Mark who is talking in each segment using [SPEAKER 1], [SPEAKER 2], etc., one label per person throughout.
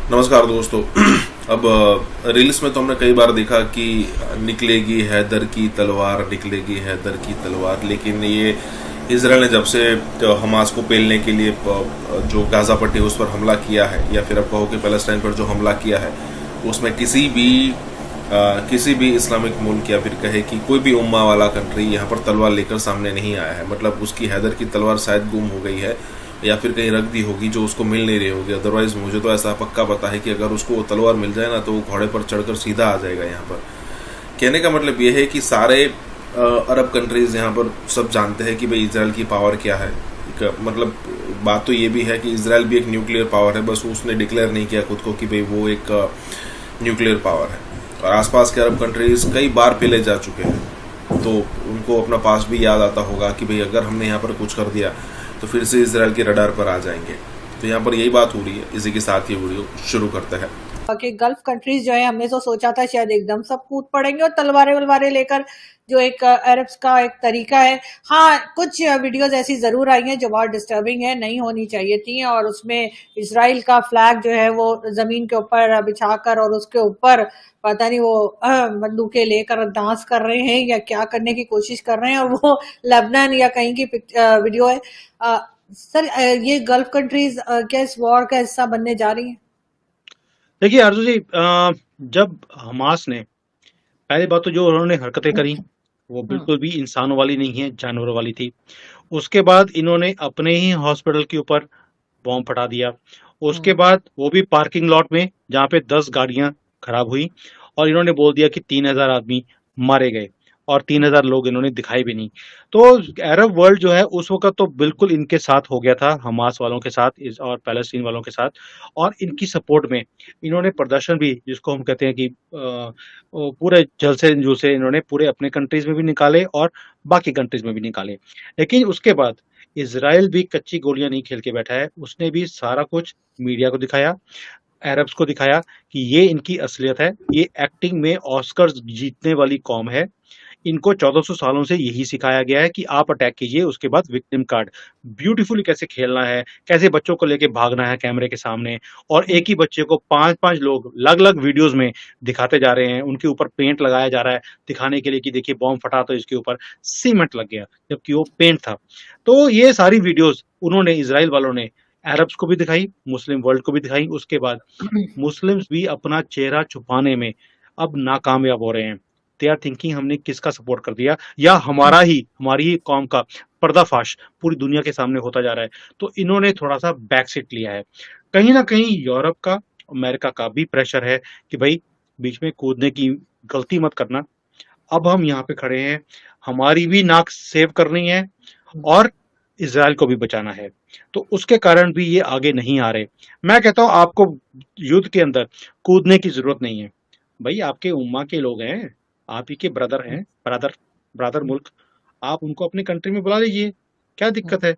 [SPEAKER 1] नमस्कार दोस्तों। अब रील्स में तो हमने कई बार देखा कि निकलेगी हैदर की तलवार, निकलेगी हैदर की तलवार, लेकिन ये इसराइल ने जब से हमास को पेलने के लिए जो गाजा पट्टी उस पर हमला किया है, या फिर अब कहो कि पैलेस्टाइन पर जो हमला किया है, उसमें किसी भी इस्लामिक मुल्क या फिर कहे कि कोई भी उम्मा वाला कंट्री यहाँ पर तलवार लेकर सामने नहीं आया है। मतलब उसकी हैदर की तलवार शायद गुम हो गई है या फिर कहीं रख दी होगी जो उसको मिल नहीं रही होगी। अदरवाइज मुझे तो ऐसा पक्का पता है कि अगर उसको वो तलवार मिल जाए ना तो वो घोड़े पर चढ़कर सीधा आ जाएगा यहाँ पर। कहने का मतलब ये है कि सारे अरब कंट्रीज यहाँ पर सब जानते हैं कि भाई इसराइल की पावर क्या है। मतलब बात तो ये भी है कि इसराइल भी एक न्यूक्लियर पावर है, बस उसने डिक्लेयर नहीं किया खुद को कि भाई वो एक न्यूक्लियर पावर है। और आसपास के अरब कंट्रीज कई बार पहले जा चुके हैं, तो उनको अपना पास भी याद आता होगा कि भाई अगर हमने यहाँ पर कुछ कर दिया तो फिर से इसराइल के रडार पर आ जाएंगे। तो यहाँ पर यही बात हो रही है। इसी के साथ ये वीडियो शुरू करते हैं।
[SPEAKER 2] कि गल्फ कंट्रीज जो है, हमने तो सोचा था शायद एकदम सब कूद पड़ेंगे और तलवारें वलवारें लेकर, जो एक अरब्स का एक तरीका है। हाँ, कुछ वीडियोस ऐसी जरूर आई हैं जो बहुत डिस्टर्बिंग है, नहीं होनी चाहिए थी। और उसमें इसराइल का फ्लैग जो है वो जमीन के ऊपर बिछाकर और उसके ऊपर पता नहीं वो बंदूकें लेकर डांस कर रहे हैं या क्या करने की कोशिश कर रहे हैं, और वो लेबनान या कहीं की वीडियो है। सर, ये गल्फ कंट्रीज क्या इस वॉर का हिस्सा बनने जा रही है?
[SPEAKER 3] देखिए आरजू जी, जब हमास ने पहली बात तो जो उन्होंने हरकतें करी वो बिल्कुल भी इंसानों वाली नहीं है, जानवरों वाली थी। उसके बाद इन्होंने अपने ही हॉस्पिटल के ऊपर बॉम्ब फटा दिया। उसके बाद वो भी पार्किंग लॉट में, जहाँ पे 10 गाड़ियां खराब हुई, और इन्होंने बोल दिया कि 3000 आदमी मारे गए, और 3000 लोग इन्होंने दिखाए भी नहीं। तो अरब वर्ल्ड जो है उस वक्त तो बिल्कुल इनके साथ हो गया था, हमास वालों के साथ और पैलेस्टीन वालों के साथ। और इनकी सपोर्ट में इन्होंने प्रदर्शन भी, जिसको हम कहते हैं कि वो पूरे जलसे जुलूसे इन्होंने पूरे अपने कंट्रीज में भी निकाले और बाकी कंट्रीज में भी निकाले। लेकिन उसके बाद इसराइल भी कच्ची गोलियां नहीं खेल के बैठा है, उसने भी सारा कुछ मीडिया को दिखाया, अरब्स को दिखाया कि ये इनकी असलियत है, ये एक्टिंग में ऑस्कर्स जीतने वाली कौम है। इनको 1400 सालों से यही सिखाया गया है कि आप अटैक कीजिए, उसके बाद विक्टिम कार्ड, ब्यूटीफुली कैसे खेलना है, कैसे बच्चों को लेके भागना है कैमरे के सामने। और एक ही बच्चे को 5-5 लोग अलग अलग वीडियोस में दिखाते जा रहे हैं, उनके ऊपर पेंट लगाया जा रहा है दिखाने के लिए कि देखिए बॉम्ब फटा तो इसके ऊपर सीमेंट लग गया, जबकि वो पेंट था। तो ये सारी वीडियोस उन्होंने, इसराइल वालों ने, अरब्स को भी दिखाई, मुस्लिम वर्ल्ड को भी दिखाई। उसके बाद मुस्लिम्स भी अपना चेहरा छुपाने में अब नाकामयाब हो रहे हैं। दे आर थिंकिंग हमने किसका सपोर्ट कर दिया, या हमारी ही कौम का पर्दाफाश पूरी दुनिया के सामने होता जा रहा है। तो इन्होंने थोड़ा सा बैक सीट लिया है। कहीं ना कहीं यूरोप का, अमेरिका का भी प्रेशर है कि भाई बीच में कूदने की गलती मत करना। अब हम यहाँ पे खड़े हैं, हमारी भी नाक सेव करनी है और इसराइल को भी बचाना है। तो उसके कारण भी ये आगे नहीं आ रहे। मैं कहता हूँ आपको युद्ध के अंदर कूदने की जरूरत नहीं है। भाई आपके उम्मा के लोग हैं, आप ही के ब्रदर हैं, ब्रदर ब्रदर मुल्क, आप उनको अपनी कंट्री में बुला लीजिए, क्या दिक्कत है?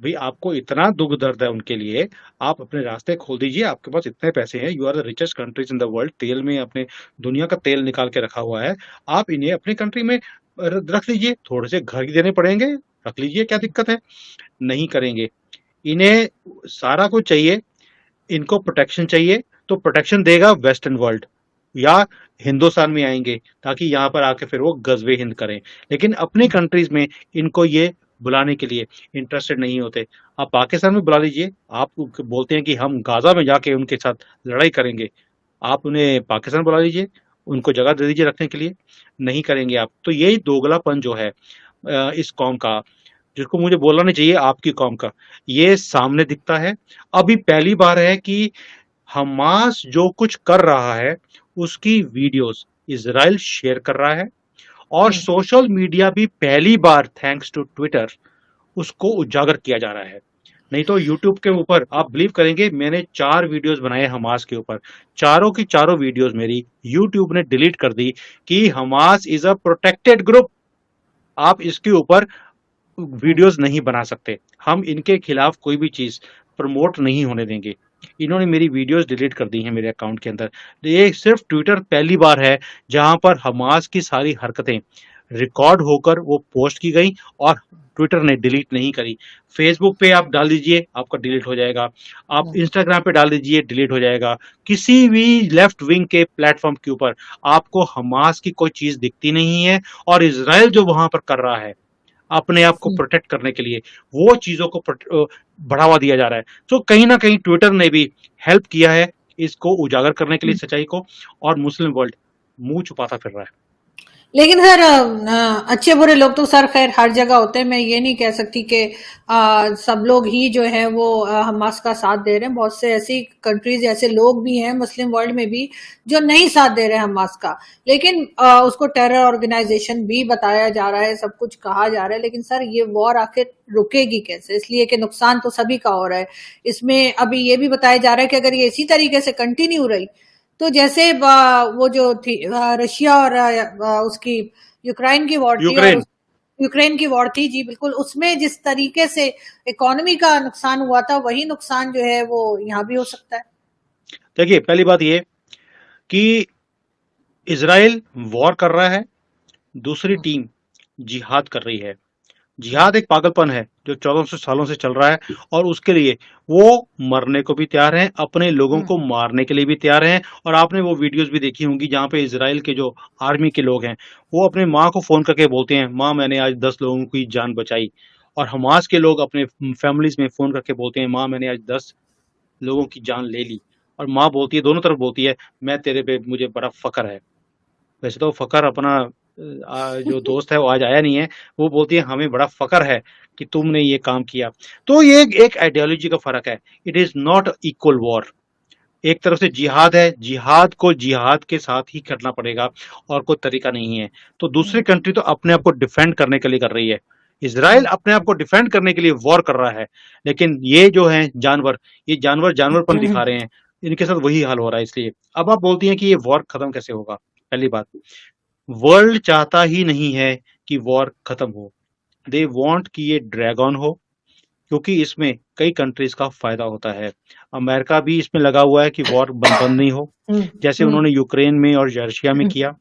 [SPEAKER 3] भाई आपको इतना दुख दर्द है उनके लिए, आप अपने रास्ते खोल दीजिए। आपके पास इतने पैसे हैं, you are the richest countries in the world, तेल में अपने दुनिया का तेल निकाल के रखा हुआ है। आप इन्हें अपनी कंट्री में रख लीजिए, थोड़े से घर ही देने पड़ेंगे, रख लीजिए, क्या दिक्कत है? नहीं करेंगे। इन्हें सारा कुछ चाहिए, इनको प्रोटेक्शन चाहिए, तो प्रोटेक्शन देगा वेस्टर्न वर्ल्ड, या हिंदुस्तान में आएंगे ताकि यहाँ पर आके फिर वो गजबे हिंद करें। लेकिन अपने कंट्रीज में इनको ये बुलाने के लिए इंटरेस्टेड नहीं होते। आप पाकिस्तान में बुला लीजिए, आप बोलते हैं कि हम गाजा में जाके उनके साथ लड़ाई करेंगे, आप उन्हें पाकिस्तान बुला लीजिए, उनको जगह दे दीजिए रखने के लिए, नहीं करेंगे आप। तो यही दोगलापन जो है इस कौम का, जिसको मुझे बोलना नहीं चाहिए आपकी कौम का, ये सामने दिखता है। अभी पहली बार है कि हमास जो कुछ कर रहा है उसकी वीडियोस इसराइल शेयर कर रहा है, और सोशल मीडिया भी पहली बार, थैंक्स टू ट्विटर, उसको उजागर किया जा रहा है। नहीं तो यूट्यूब के ऊपर आप बिलीव करेंगे, मैंने 4 वीडियोस बनाए हमास के ऊपर, चारों की चारों वीडियोस मेरी यूट्यूब ने डिलीट कर दी कि Hamas is a protected group, आप इसके ऊपर वीडियोस नहीं बना सकते, हम इनके खिलाफ कोई भी चीज प्रमोट नहीं होने देंगे। इन्होंने मेरी वीडियोस डिलीट कर दी हैं मेरे अकाउंट के अंदर। ये सिर्फ ट्विटर पहली बार है जहां पर हमास की सारी हरकतें रिकॉर्ड होकर वो पोस्ट की गई और ट्विटर ने डिलीट नहीं करी। फेसबुक पे आप डाल दीजिए, आपका डिलीट हो जाएगा। आप इंस्टाग्राम पे डाल दीजिए, डिलीट हो जाएगा। किसी भी लेफ्ट विंग के प्लेटफॉर्म के ऊपर आपको हमास की कोई चीज दिखती नहीं है। और इसराइल जो वहां पर कर रहा है अपने आप को प्रोटेक्ट करने के लिए, वो चीजों को बढ़ावा दिया जा रहा है। तो कहीं ना कहीं ट्विटर ने भी हेल्प किया है इसको उजागर करने के लिए, सच्चाई को, और मुस्लिम वर्ल्ड मुंह छुपाता फिर रहा है।
[SPEAKER 2] लेकिन सर अच्छे बुरे लोग तो सर खैर हर जगह होते हैं। मैं ये नहीं कह सकती कि सब लोग ही जो है वो हमास का साथ दे रहे हैं। बहुत से ऐसी कंट्रीज, ऐसे लोग भी हैं मुस्लिम वर्ल्ड में भी जो नहीं साथ दे रहे हैं हमास का, लेकिन उसको टेरर ऑर्गेनाइजेशन भी बताया जा रहा है, सब कुछ कहा जा रहा है। लेकिन सर ये वॉर आखिर रुकेगी कैसे? इसलिए कि नुकसान तो सभी का हो रहा है। इसमें अभी ये भी बताया जा रहा है कि अगर ये इसी तरीके से कंटिन्यू रही तो जैसे वो जो थी रशिया और उसकी यूक्रेन की वॉर थी, और
[SPEAKER 3] यूक्रेन,
[SPEAKER 2] यूक्रेन की वॉर थी जी बिल्कुल, उसमें जिस तरीके से इकोनॉमी का नुकसान हुआ था वही नुकसान जो है वो यहाँ भी हो सकता है।
[SPEAKER 3] देखिए पहली बात ये कि इसराइल वॉर कर रहा है, दूसरी टीम जिहाद कर रही है। जिहाद एक पागलपन है जो 1400 सालों से चल रहा है, और उसके लिए वो मरने को भी तैयार हैं, अपने लोगों को मारने के लिए भी तैयार हैं। और आपने वो वीडियोस भी देखी होंगी जहां पे इसराइल के जो आर्मी के लोग हैं वो अपने माँ को फोन करके बोलते हैं, माँ मैंने आज 10 लोगों की जान बचाई। और हमास के लोग अपने फैमिलीज में फोन करके बोलते हैं, माँ मैंने आज 10 लोगों की जान ले ली। और माँ बोलती है, दोनों तरफ बोलती है, मैं तेरे पे मुझे बड़ा फक्र है। वैसे तो फकर अपना जो दोस्त है वो आज आया नहीं है, वो बोलती है हमें बड़ा फकर है कि तुमने ये काम किया। तो ये एक आइडियोलॉजी का फर्क है। It is not equal war. एक तरफ से जिहाद है, जिहाद को जिहाद के साथ ही करना पड़ेगा और कोई तरीका नहीं है। तो दूसरी कंट्री तो अपने आप को डिफेंड करने के लिए कर रही है, इसराइल अपने आप को डिफेंड करने के लिए वॉर कर रहा है। लेकिन ये जो है जानवर, ये जानवर जानवरपन दिखा रहे हैं, इनके साथ वही हाल हो रहा है। इसलिए अब आप बोलती हैं कि ये वॉर खत्म कैसे होगा। पहली बात, वर्ल्ड चाहता ही नहीं है कि वॉर खत्म हो। दे वांट कि ये ड्रैग ऑन हो, क्योंकि इसमें कई कंट्रीज का फायदा होता है। अमेरिका भी इसमें लगा हुआ है कि वॉर बंद नहीं हो, जैसे उन्होंने यूक्रेन में और रशिया में किया।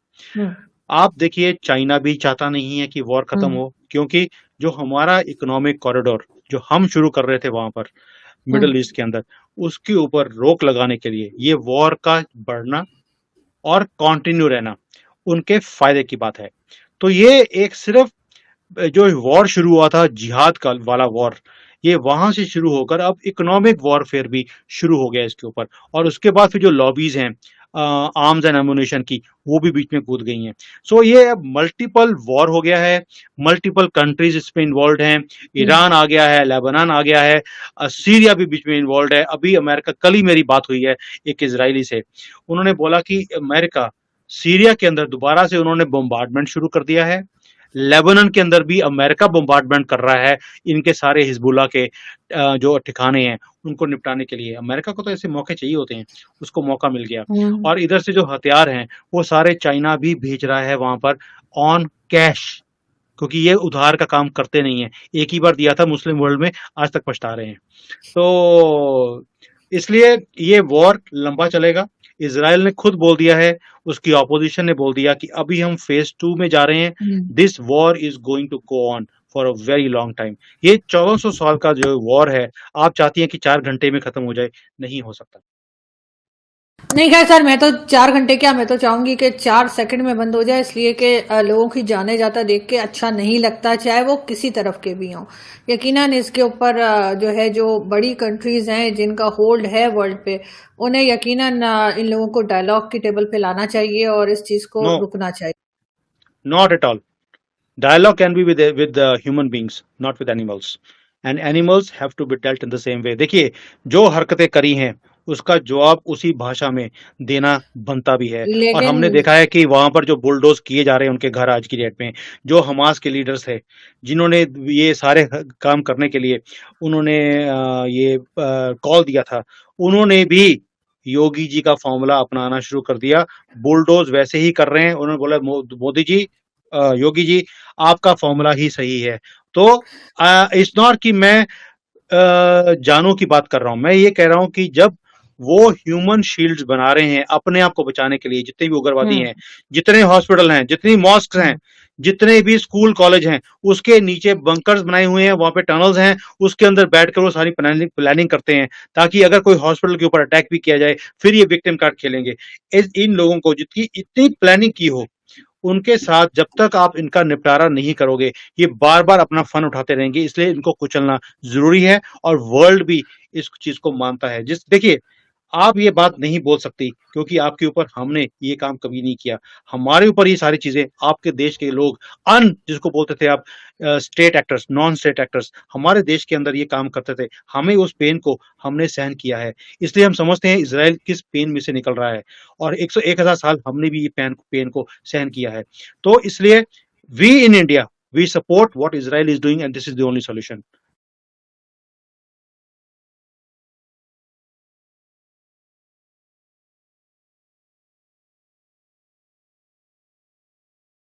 [SPEAKER 3] आप देखिए चाइना भी चाहता नहीं है कि वॉर खत्म हो, क्योंकि जो हमारा इकोनॉमिक कॉरिडोर जो हम शुरू कर रहे थे वहां पर मिडिल ईस्ट के अंदर, उसके ऊपर रोक लगाने के लिए ये वॉर का बढ़ना और कंटिन्यू रहना उनके फायदे की बात है। तो ये एक सिर्फ जो वॉर शुरू हुआ था जिहाद का वाला वॉर, ये वहां से शुरू होकर अब इकोनॉमिक वॉरफेयर भी शुरू हो गया इसके ऊपर। और उसके बाद फिर जो लॉबीज हैं आर्म्स एंड एमुनेशन की, वो भी बीच में कूद गई हैं। सो ये अब मल्टीपल वॉर हो गया है, मल्टीपल कंट्रीज इसमें इन्वॉल्व हैं। ईरान आ गया है, लेबनान आ गया है, सीरिया भी बीच में इन्वॉल्व है। अभी अमेरिका, कल ही मेरी बात हुई है एक इजरायली से, उन्होंने बोला कि अमेरिका सीरिया के अंदर दोबारा से उन्होंने बम्बार्डमेंट शुरू कर दिया है। लेबनान के अंदर भी अमेरिका बम्बार्डमेंट कर रहा है इनके सारे हिजबुल्ला के जो ठिकाने हैं उनको निपटाने के लिए। अमेरिका को तो ऐसे मौके चाहिए होते हैं, उसको मौका मिल गया। और इधर से जो हथियार हैं वो सारे चाइना भी भेज रहा है वहां पर ऑन कैश, क्योंकि ये उधार का काम करते नहीं है। एक ही बार दिया था मुस्लिम वर्ल्ड में, आज तक पछता रहे हैं। तो इसलिए ये वॉर लंबा चलेगा। इसराइल ने खुद बोल दिया है, उसकी ऑपोजिशन ने बोल दिया कि अभी हम फेज 2 में जा रहे हैं। This war is going to go on for a very long time. ये 1400 साल का जो वॉर है, आप चाहती हैं कि 4 घंटे में खत्म हो जाए, नहीं हो सकता।
[SPEAKER 2] नहीं खैर सर, मैं तो 4 घंटे क्या, मैं तो चाहूंगी कि 4 सेकंड में बंद हो जाए। इसलिए कि लोगों की जाने जाता देख के अच्छा नहीं लगता, चाहे वो किसी तरफ के भी हों। यकीनन इसके ऊपर जो है, जो बड़ी कंट्रीज हैं जिनका होल्ड है वर्ल्ड पे, उन्हें यकीनन इन लोगों को डायलॉग की टेबल पे लाना चाहिए और इस चीज को
[SPEAKER 3] नो,
[SPEAKER 2] रुकना चाहिए।
[SPEAKER 3] Not at all. Dialogue can be with human beings, not with animals. And animals have to be dealt in the same way. देखिए जो हरकतें करी हैं उसका जवाब उसी भाषा में देना बनता भी है। और
[SPEAKER 2] लेकिन
[SPEAKER 3] हमने देखा है कि वहां पर जो बुलडोज किए जा रहे हैं उनके घर आज की डेट में, जो हमास के लीडर्स है जिन्होंने ये सारे काम करने के लिए उन्होंने ये कॉल दिया था, उन्होंने भी योगी जी का फॉर्मूला अपनाना शुरू कर दिया। बुलडोज वैसे ही कर रहे हैं। उन्होंने बोला मोदी जी, योगी जी, आपका फॉर्मूला ही सही है। तो इट्स नॉट कि मैं जानों की बात कर रहा हूं, मैं ये कह रहा हूं कि जब वो ह्यूमन शील्ड्स बना रहे हैं अपने आप को बचाने के लिए। जितने भी उग्रवादी
[SPEAKER 2] हम्म
[SPEAKER 3] हैं, जितने हॉस्पिटल हैं, जितनी मॉस्क हैं, जितने भी स्कूल कॉलेज हैं, उसके नीचे बंकर्स बनाए हुए हैं, वहां पे टनल्स हैं, उसके अंदर बैठकर वो सारी प्लानिंग करते हैं, ताकि अगर कोई हॉस्पिटल के ऊपर अटैक भी किया जाए फिर ये विक्टिम कार्ड खेलेंगे। इन लोगों को जितनी इतनी प्लानिंग की हो, उनके साथ जब तक आप इनका निपटारा नहीं करोगे, ये बार बार अपना फन उठाते रहेंगे। इसलिए इनको कुचलना जरूरी है, और वर्ल्ड भी इस चीज को मानता है। जिस देखिए, आप ये बात नहीं बोल सकती क्योंकि आपके ऊपर हमने ये काम कभी नहीं किया। हमारे ऊपर ये सारी चीजें आपके देश के लोग जिसको बोलते थे आप, state actors, non state actors, हमारे देश के अंदर ये काम करते थे। हमें उस पेन को हमने सहन किया है, इसलिए हम समझते हैं इज़राइल किस पेन में से निकल रहा है। और 1000 साल हमने भी ये पेन को सहन किया है। तो इसलिए we in India, we support what Israel is doing, and this is the only solution.